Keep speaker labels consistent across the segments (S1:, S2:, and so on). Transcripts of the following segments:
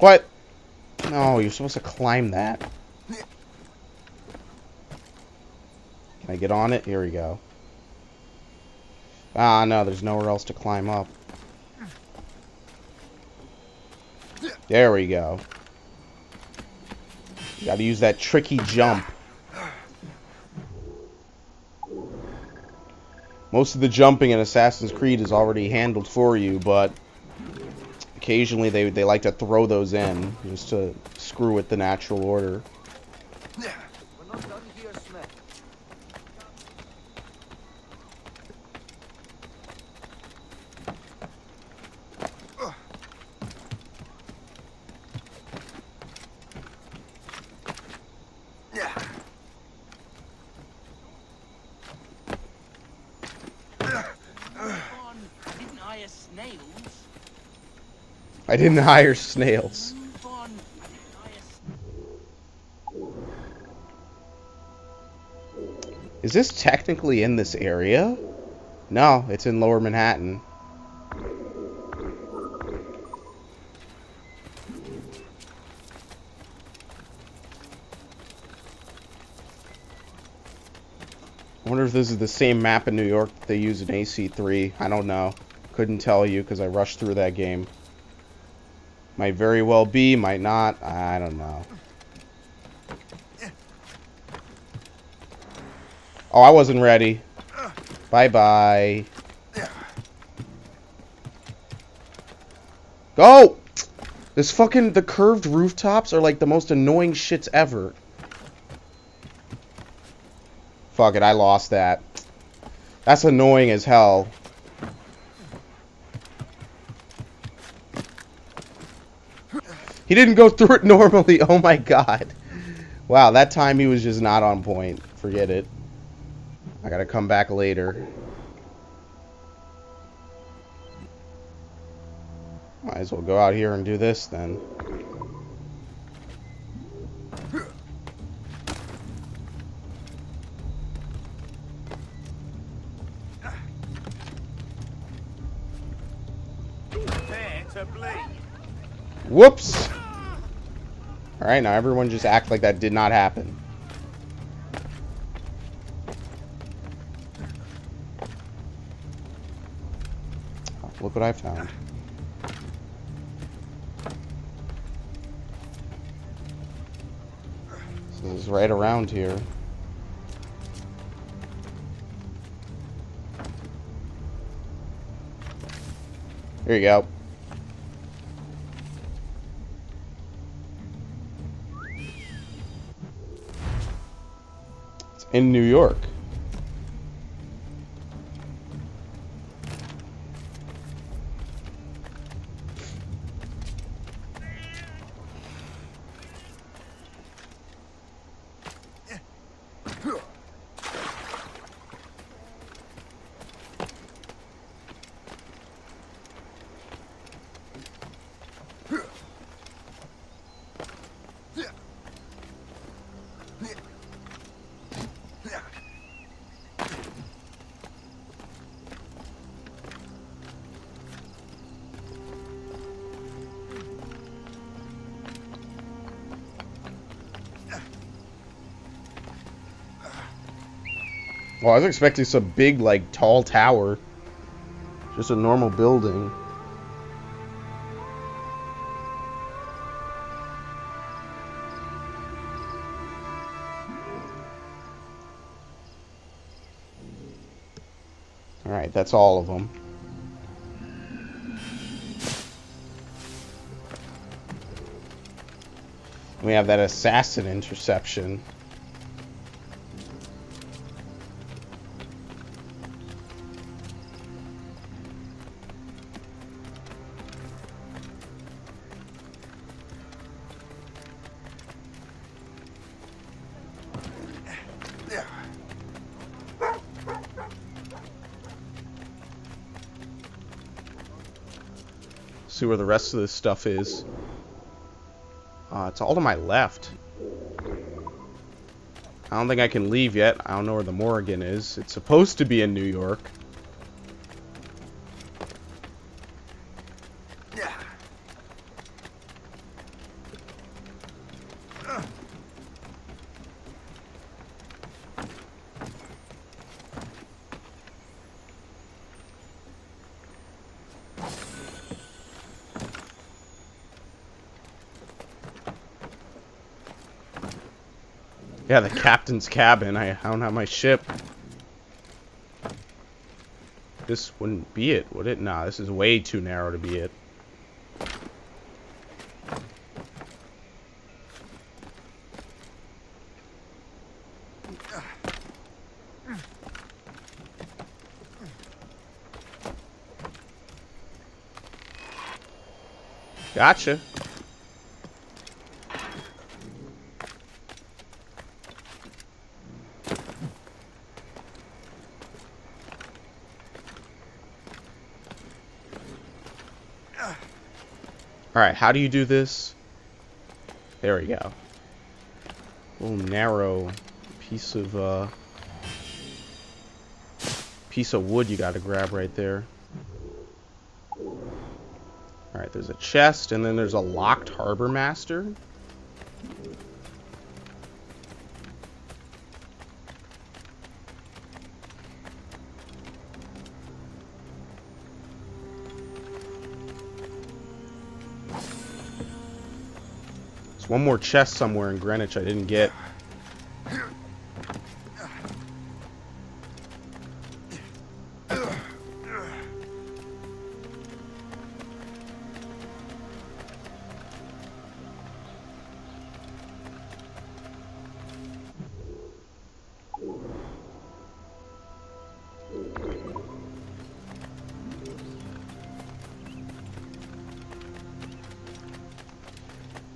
S1: What? No, you're supposed to climb that. Can I get on it? Here we go. Ah, no, there's nowhere else to climb up. There we go. You gotta use that tricky jump. Most of the jumping in Assassin's Creed is already handled for you, but occasionally they like to throw those in just to screw with the natural order.
S2: We're not done here, Smith.
S1: I didn't hire snails. Is this technically in this area? No, it's in Lower Manhattan. I wonder if this is the same map in New York that they use in AC3. I don't know. Couldn't tell you because I rushed through that game. Might very well be, might not. I don't know. Oh, I wasn't ready. Bye-bye. Go! The curved rooftops are like the most annoying shits ever. Fuck it, I lost that. That's annoying as hell. He didn't go through it normally. Oh my god. Wow, that time he was just not on point. Forget it. I gotta come back later. Might as well go out here and do this then. Whoops! Alright, now everyone just act like that did not happen. Oh, look what I found. So this is right around here. Here you go. In New York. Well, I was expecting some big, like, tall tower. Just a normal building. Alright, that's all of them. We have that assassin interception. See where the rest of this stuff is. It's all to my left. I don't think I can leave yet. I don't know where the Morrigan is. It's supposed to be in New York. Yeah, the captain's cabin. I don't have my ship. This wouldn't be it, would it? Nah, this is way too narrow to be it. Gotcha. Alright, how do you do this? There we go. A little narrow piece of wood you gotta grab right there. Alright, there's a chest, and then there's a locked harbor master. There's one more chest somewhere in Greenwich I didn't get.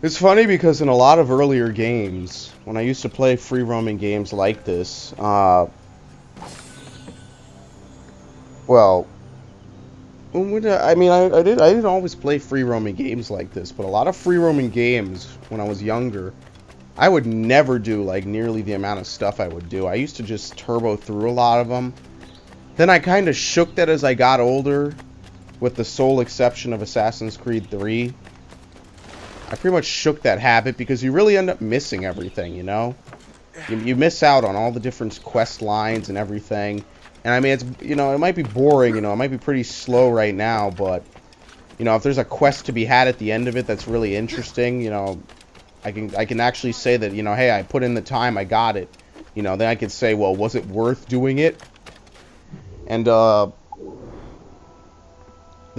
S1: It's funny because in a lot of earlier games, when I used to play free roaming games like this, well, I mean, I didn't always play free roaming games like this, but a lot of free roaming games when I was younger, I would never do like nearly the amount of stuff I would do. I used to just turbo through a lot of them. Then I kind of shook that as I got older, with the sole exception of Assassin's Creed 3. I pretty much shook that habit because you really end up missing everything, you know? You miss out on all the different quest lines and everything. And I mean, it's, you know, it might be boring, you know, it might be pretty slow right now, but, you know, if there's a quest to be had at the end of it that's really interesting, you know, I can actually say that, you know, hey, I put in the time, I got it. You know, then I can say, well, was it worth doing it? And, the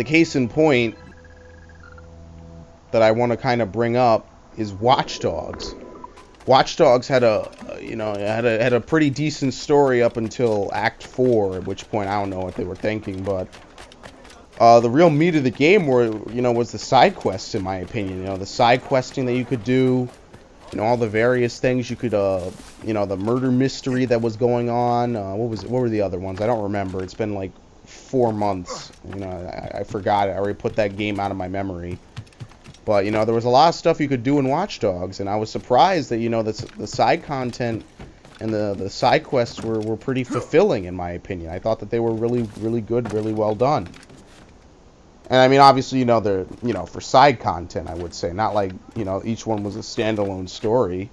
S1: case in point that I want to kind of bring up is Watch Dogs. Watch Dogs had a pretty decent story up until Act 4, at which point I don't know what they were thinking, but the real meat of the game was the side quests, in my opinion. You know, the side questing that you could do, you know, all the various things you could, you know, the murder mystery that was going on. What were the other ones? I don't remember. It's been like 4 months. You know, I forgot it. I already put that game out of my memory. But, you know, there was a lot of stuff you could do in Watch Dogs, and I was surprised that, you know, the side content and the side quests were pretty fulfilling, in my opinion. I thought that they were really, really good, really well done. And, I mean, obviously, you know, they're, you know, for side content, I would say. Not like, you know, each one was a standalone story.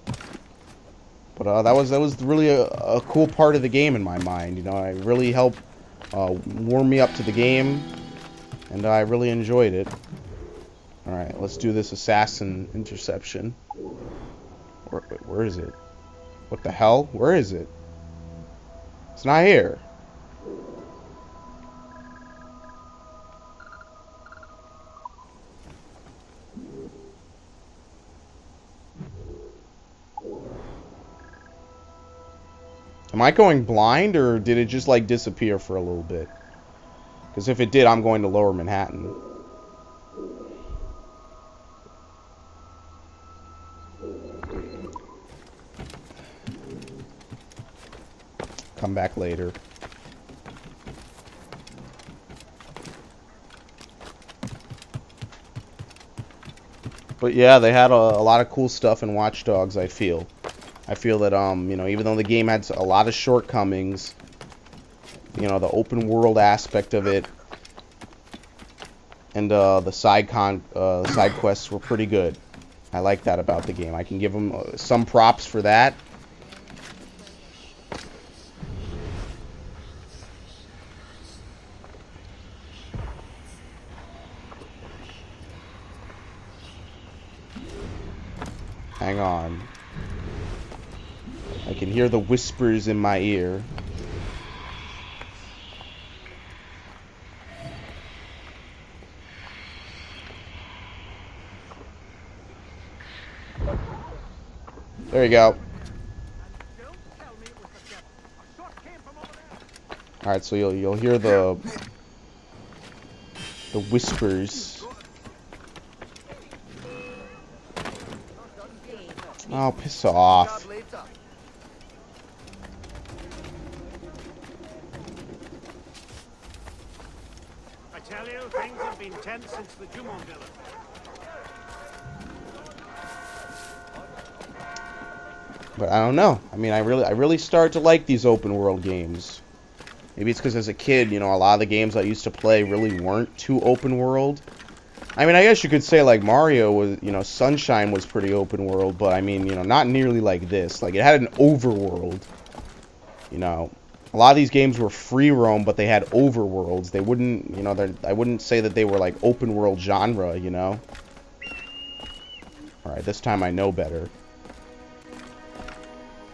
S1: But that was really a cool part of the game in my mind. You know, it really helped warm me up to the game, and I really enjoyed it. Alright, let's do this assassin interception. Where is it? What the hell? Where is it? It's not here. Am I going blind, or did it just like disappear for a little bit? Because if it did, I'm going to Lower Manhattan. Come back later. But yeah, they had a lot of cool stuff in Watch Dogs, I feel. I feel that, you know, even though the game had a lot of shortcomings, you know, the open world aspect of it and the side quests were pretty good. I like that about the game. I can give them some props for that. Hang on. I can hear the whispers in my ear. There you go. All right, so you'll hear the whispers. Oh, piss off.
S3: I tell you, things have been tense since the Jumonville affair.
S1: But I don't know. I mean, I really start to like these open world games. Maybe it's because as a kid, you know, a lot of the games I used to play really weren't too open world. I mean, I guess you could say like Mario was, you know, Sunshine was pretty open world, but I mean, you know, not nearly like this. Like it had an overworld. You know, a lot of these games were free roam, but they had overworlds. They wouldn't, you know, I wouldn't say that they were like open world genre, you know. All right, this time I know better.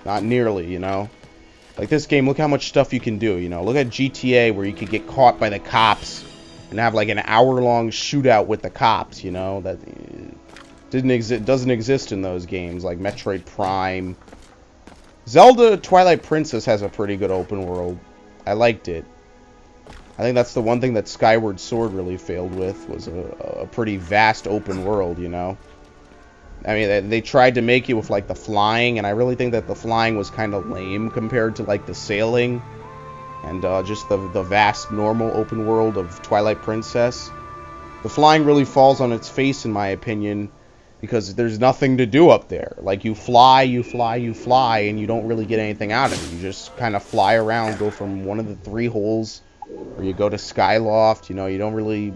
S1: Not nearly, you know. Like this game, look how much stuff you can do, you know. Look at GTA where you could get caught by the cops and have like an hour-long shootout with the cops, you know. That doesn't exist in those games like Metroid Prime. Zelda Twilight Princess has a pretty good open world. I liked it. I think that's the one thing that Skyward Sword really failed with, was a pretty vast open world, you know. I mean, they tried to make it with, like, the flying, and I really think that the flying was kind of lame compared to, like, the sailing and just the vast, normal open world of Twilight Princess. The flying really falls on its face, in my opinion, because there's nothing to do up there. Like, you fly, you fly, you fly, and you don't really get anything out of it. You just kind of fly around, go from one of the 3 holes, or you go to Skyloft, you know, you don't really...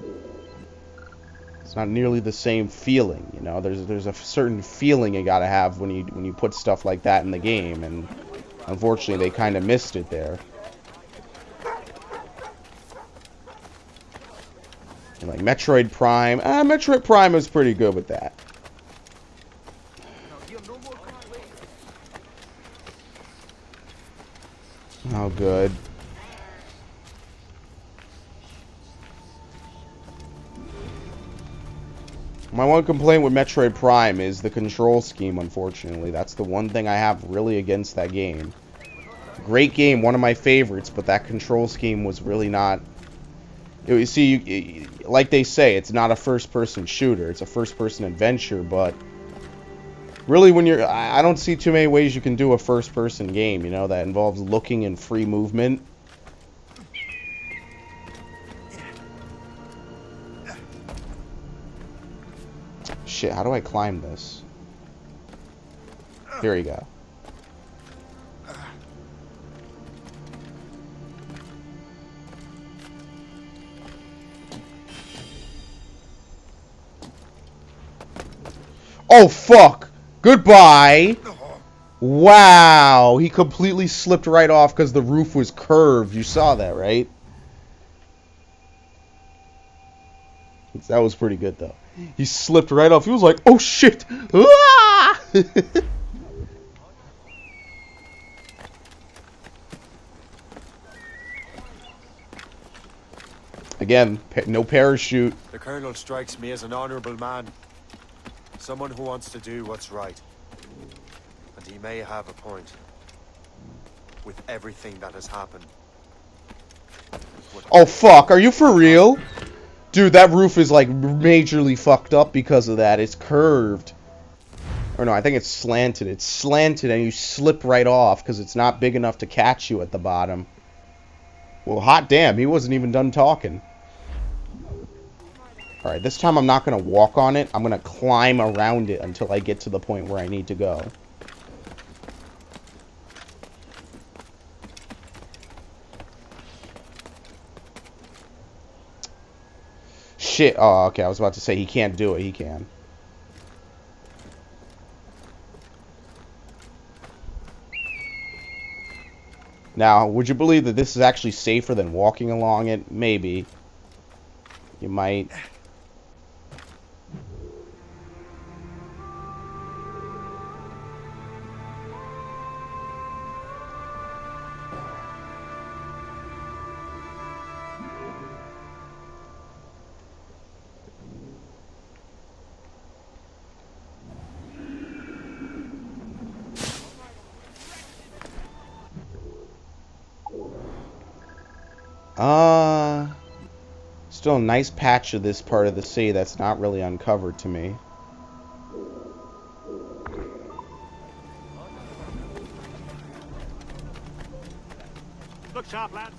S1: It's not nearly the same feeling, you know. There's a certain feeling you gotta have when you put stuff like that in the game, and unfortunately they kind of missed it there. And like Metroid Prime, Metroid Prime is pretty good with that. Oh, good. My one complaint with Metroid Prime is the control scheme, unfortunately. That's the one thing I have really against that game. Great game, one of my favorites, but that control scheme was really not... You see, like they say, it's not a first-person shooter. It's a first-person adventure, but... Really, when you're... I don't see too many ways you can do a first-person game, you know, that involves looking and free movement. Shit, how do I climb this? Here we go. Oh, fuck! Goodbye! Wow! He completely slipped right off because the roof was curved. You saw that, right? That was pretty good, though. He slipped right off. He was like, oh, shit! Ah! Again, no parachute.
S4: The Colonel strikes me as an honorable man. Someone who wants to do what's right. And he may have a point. With everything that has happened.
S1: Oh, fuck. Are you for real? Dude, that roof is, like, majorly fucked up because of that. It's curved. Or no, I think it's slanted. It's slanted and you slip right off because it's not big enough to catch you at the bottom. Well, hot damn. He wasn't even done talking. Alright, this time I'm not going to walk on it. I'm going to climb around it until I get to the point where I need to go. Shit. Oh, okay. I was about to say he can't do it. He can. Now, would you believe that this is actually safer than walking along it? Maybe. You might. Still a nice patch of this part of the sea that's not really uncovered to me.
S3: Look sharp, lads.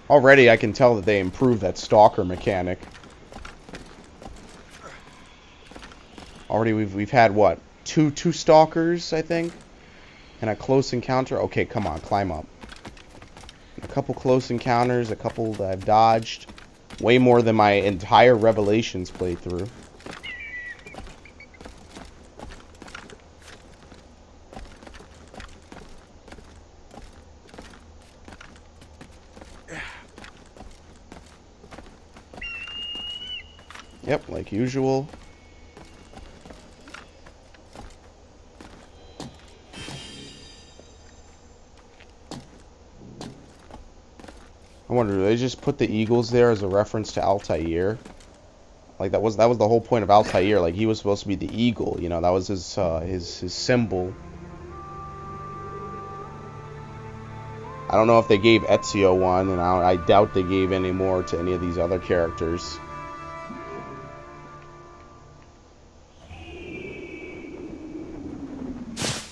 S1: Already I can tell that they improved that stalker mechanic. Already we've had what? Two stalkers, I think? And a close encounter. Okay, come on, climb up. A couple close encounters, a couple that I've dodged. Way more than my entire Revelations playthrough. Yep, like usual. I wonder, do they just put the eagles there as a reference to Altair? Like that was the whole point of Altair. Like he was supposed to be the eagle, you know, that was his symbol. I don't know if they gave Ezio one, and I doubt they gave any more to any of these other characters.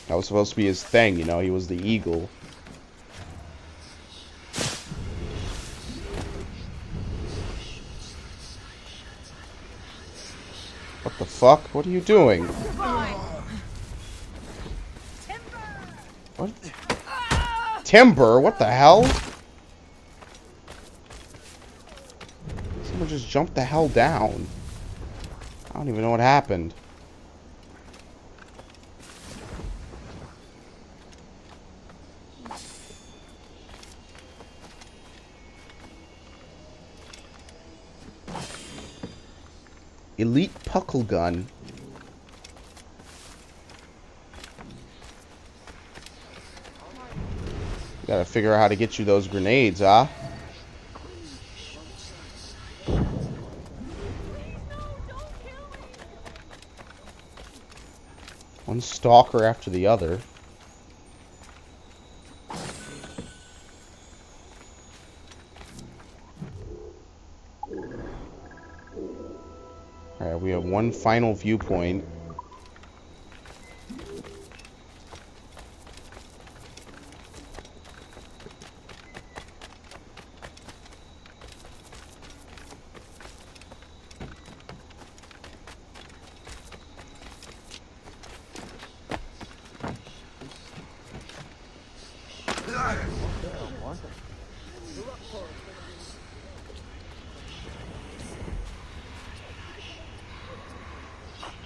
S1: That was supposed to be his thing, you know, he was the eagle. What the fuck? What are you doing? What? Timber? What the hell? Someone just jumped the hell down. I don't even know what happened. Elite Puckle Gun. Gotta figure out how to get you those grenades, huh? One stalker after the other. Alright, we have one final viewpoint.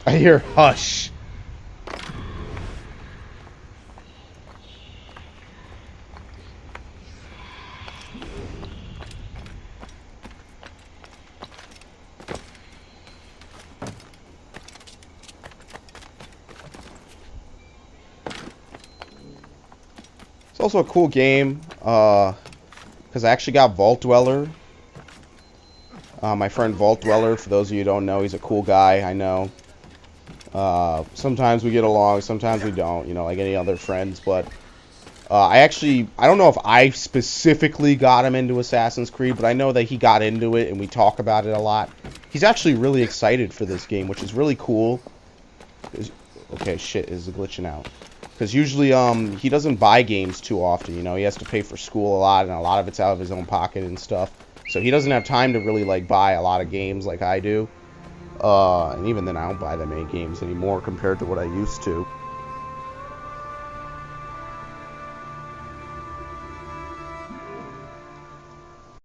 S1: I hear hush. It's also a cool game, because I actually got Vault Dweller. My friend Vault Dweller, for those of you who don't know, he's a cool guy, I know. Sometimes we get along, sometimes we don't, you know, like any other friends, but I don't know if I specifically got him into Assassin's Creed, but I know that he got into it and we talk about it a lot. He's actually really excited for this game, which is really cool. Okay, shit, is glitching out. Because usually he doesn't buy games too often, you know, he has to pay for school a lot, and a lot of it's out of his own pocket and stuff. So he doesn't have time to really like buy a lot of games like I do. And even then, I don't buy that many games anymore compared to what I used to.